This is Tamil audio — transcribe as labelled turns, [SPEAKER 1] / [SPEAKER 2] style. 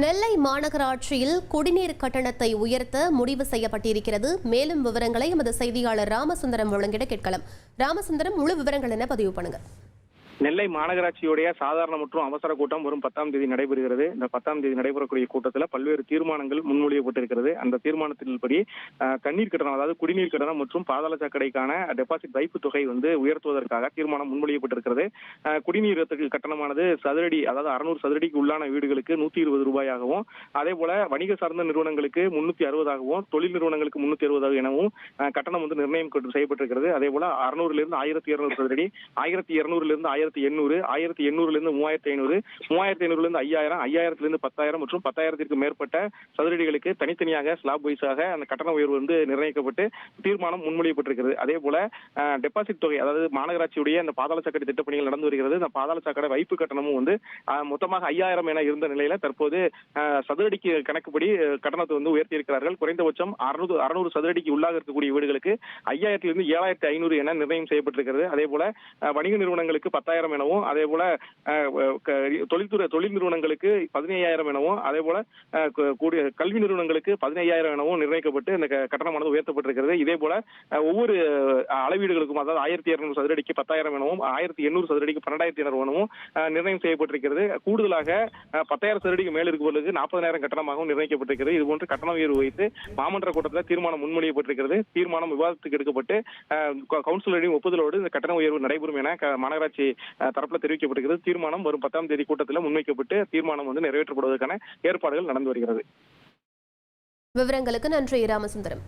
[SPEAKER 1] நெல்லை மாநகராட்சியில் குடிநீர் கட்டணத்தை உயர்த்த முடிவு செய்யப்பட்டிருக்கிறது. மேலும் விவரங்களை எமது செய்தியாளர் ராமசுந்தரம் வழங்கிட கேட்கலாம். ராமசுந்தரம், முழு விவரங்கள் என்ன பதிவு பண்ணுங்க.
[SPEAKER 2] நெல்லை மாநகராட்சியுடைய சாதாரண மற்றும் அவசர கூட்டம் வரும் 10ஆம் தேதி நடைபெறுகிறது. இந்த 10ஆம் தேதி நடைபெறக்கூடிய கூட்டத்தில் பல்வேறு தீர்மானங்கள் முன்மொழியப்பட்டிருக்கிறது. அந்த தீர்மானத்தின்படி தண்ணீர் கட்டணம், அதாவது குடிநீர் கட்டணம் மற்றும் பாதாள சாக்கடைக்கான டெபாசிட் வைப்பு தொகை உயர்த்துவதற்காக தீர்மானம் முன்மொழியப்பட்டிருக்கிறது. குடிநீர் கட்டணமானது சதுரடி, அதாவது 600 சதுரடிக்கு உள்ளான வீடுகளுக்கு 120 ரூபாயாகவும், அதே போல வணிக சார்ந்த நிறுவனங்களுக்கு 360ஆகவும், தொழில் நிறுவனங்களுக்கு 360 எனவும் கட்டணம் நிர்ணயம் செய்யப்பட்டிருக்கிறது. அதே போல 600லிருந்து 1200 சதுரடி, 1200லிருந்து 1800, 1800லிருந்து 3500, 3500லிருந்து 5000, 5000லிருந்து 10000 மற்றும் 10000த்திற்கு மேற்பட்ட சதுரடிகளுக்கு தனித்தனியாக ஸ்லாப் வைஸாக அந்த கட்டண உயர்வு நிர்ணயிக்கப்பட்டு தீர்மானம் முன்மொழியப்பட்டிருக்கிறது. அதே போல டெபாசிட் தொகை, அதாவது மாநகராட்சியுடைய அந்த பாதாள சாக்கடை திட்டப்பணிகள் நடந்து வருகிறது. இந்த பாதாள சாக்கடை வைப்பு கட்டணமும் மொத்தமாக 5000 என இருந்த நிலையில தற்போது சதுரடிக்கு கணக்குப்படி கட்டணத்தை உயர்த்தி இருக்கிறார்கள். குறைந்தபட்சம் 600 சதுரடிக்கு உள்ளாக இருக்கக்கூடிய வீடுகளுக்கு 5000லிருந்து 7500 என நிர்ணயம் செய்யப்பட்டிருக்கிறது. அதே போல வணிக நிறுவனங்களுக்கு 10000 எனவும், அதே போல தொழில் நிறுவனங்களுக்கு 15000 எனவும், அதே போல கல்வி நிறுவனங்களுக்கு 15000 எனவும் நிர்ணயிக்கப்பட்டு இந்த கட்டணமானது உயர்த்தப்பட்டிருக்கிறது. இதே போல ஒவ்வொரு அளவீடுகளுக்கும், அதாவது 1200 சதுரடிக்கு 10000 எனவும், 1800 சதுரடிக்கு 12500 எனவும் நிர்ணயம் செய்யப்பட்டிருக்கிறது. கூடுதலாக 10000 சதுரடிக்கு மேல் இருப்பவர்களுக்கு 40000 கட்டணமாகவும் நிர்ணயிக்கப்பட்டிருக்கிறது. இதுபோன்று கட்டண உயர்வு வைத்து மாமன்ற கூட்டத்தில் தீர்மானம் முன்மொழியப்பட்டிருக்கிறது. தீர்மானம் விவாதத்துக்கு எடுக்கப்பட்டு கவுன்சிலரின் ஒப்புதலோடு இந்த கட்டண உயர்வு நடைபெறும் என மாநகராட்சி தரப்புல தெரிவிக்கப்பட்டிருக்கிறது. தீர்மானம் வரும் 10ஆம் தேதி கூட்டத்தில் முன்வைக்கப்பட்டு தீர்மானம் நிறைவேற்றப்படுவதற்கான ஏற்பாடுகள் நடந்து வருகிறது.
[SPEAKER 1] விவரங்களுக்கு நன்றி ராமசுந்தரம்.